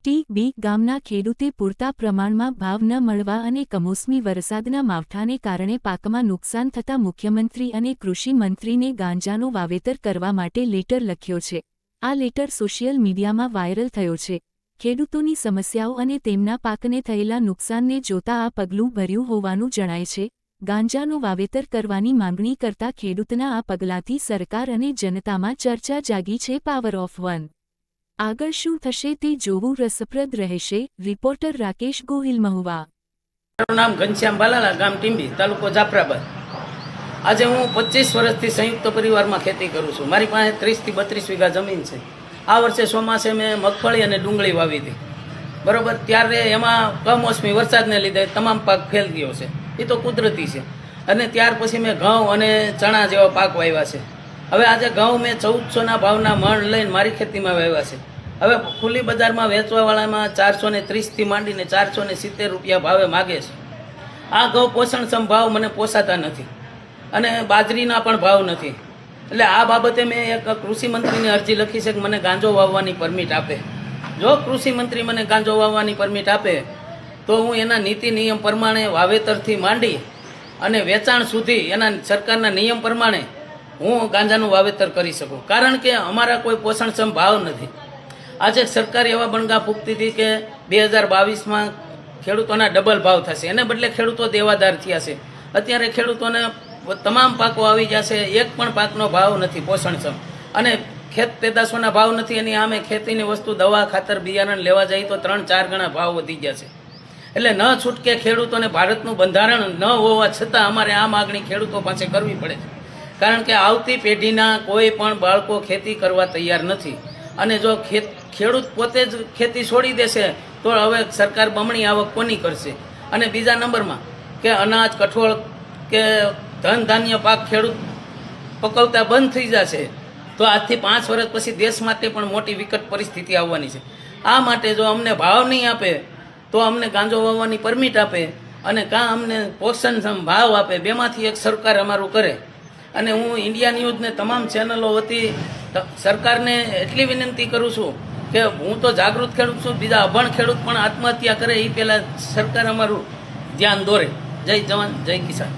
ટી.બી. ગામના ખેડૂતે પૂરતા પ્રમાણમાં ભાવ ન મળવા અને કમોસમી વરસાદના માવઠાને કારણે પાકમાં નુકસાન થતાં મુખ્યમંત્રી અને કૃષિ મંત્રીને ગાંજાનું વાવેતર કરવા માટે લેટર લખ્યો છે। આ લેટર સોશિયલ મીડિયામાં વાયરલ થયો છે। ખેડૂતોની સમસ્યાઓ અને તેમના પાકને થયેલા નુકસાનને જોતા આ પગલું ભર્યું હોવાનું જણાય છે। ગાંજાનું વાવેતર કરવાની માંગણી કરતા ખેડૂતના આ પગલાંથી સરકાર અને જનતામાં ચર્ચા જાગી છે। પાવર ઓફ વન આગળ શું થશે તે જોવું રસપ્રદ રહેશે। રિપોર્ટર રાકેશ ગોહિલ મહુવા। મારું નામ ઘનશ્યામ બાલાલા, ગામ ટીંબી, તાલુકો જાફરાબાદ। આજે હું 25 વર્ષથી સંયુક્ત પરિવારમાં ખેતી કરું છું। મારી પાસે 30 થી 32 વીઘા જમીન છે। આ વર્ષે ચોમાસે મેં મગફળી અને ડુંગળી વાવી હતી, બરોબર। ત્યારે એમાં કમોસમી વરસાદને લીધે તમામ પાક ફેલ ગયો છે, એ તો કુદરતી છે। અને ત્યાર પછી મેં ઘઉં અને ચણા જેવા પાક વાવ્યા છે। હવે આજે ઘઉં મેં 1400ના ભાવના મણ લઈને મારી ખેતીમાં વાવ્યા છે। હવે ખુલ્લી બજારમાં વેચવાવાળામાં 430 થી માંડીને 470 રૂપિયા ભાવે માગે છે। આ ઘઉં પોષણક્ષમ ભાવ મને પોસાતા નથી અને બાજરીના પણ ભાવ નથી। એટલે આ બાબતે મેં એક કૃષિ મંત્રીને અરજી લખી છે કે મને ગાંજો વાવવાની પરમિટ આપે। જો કૃષિ મંત્રી મને ગાંજો વાવવાની પરમિટ આપે તો હું એના નીતિ નિયમ પ્રમાણે વાવેતરથી માંડી અને વેચાણ સુધી એના સરકારના નિયમ પ્રમાણે હું ગાંજાનું વાવેતર કરી શકું। કારણ કે અમારા કોઈ પોષણક્ષમ ભાવ નથી। આજે સરકાર એવા બણગા ફૂંકતી હતી કે 2022માં ખેડૂતોના ડબલ ભાવ થશે, એને બદલે ખેડૂતો દેવાદાર થયા છે। અત્યારે ખેડૂતોને તમામ પાકો આવી ગયા છે, એક પણ પાકનો ભાવ નથી પોષણક્ષમ અને ખેત પેદાશોના ભાવ નથી। એની સામે ખેતીની વસ્તુ, દવા, ખાતર, બિયારણ લેવા જાય તો 3-4 ગણા ભાવ વધી ગયા છે। એટલે ન છૂટકે ખેડૂતોને ભારતનું બંધારણ ન હોવા છતાં અમારે આ માગણી ખેડૂતો પાસે કરવી પડે છે। કારણ કે આવતી પેઢીના કોઈ પણ બાળકો ખેતી કરવા તૈયાર નથી અને જો ખેડૂત પોતે જ ખેતી છોડી દેશે તો હવે સરકાર બમણી આવક કોની કરશે? અને બીજા નંબરમાં કે અનાજ, કઠોળ કે ધન ધાન્ય પાક ખેડૂત પકવતા બંધ થઈ જશે તો આજથી 5 વર્ષ પછી દેશ માટે પણ મોટી વિકટ પરિસ્થિતિ આવવાની છે। આ માટે જો અમને ભાવ નહીં આપે તો અમને ગાંજો વાવવાની પરમિટ આપે અને કાં અમને પોષણક્ષમ ભાવ આપે, બેમાંથી એક સરકાર અમારું કરે। અને હું ઇન્ડિયા ન્યૂઝને તમામ ચેનલો વતી સરકારને એટલી વિનંતી કરું છું કે હું તો જાગૃત ખેડૂત છું, બીજા અભણ ખેડૂત પણ આત્મહત્યા કરે એ પહેલાં સરકાર અમારું ધ્યાન દોરે। જય જવાન, જય કિસાન।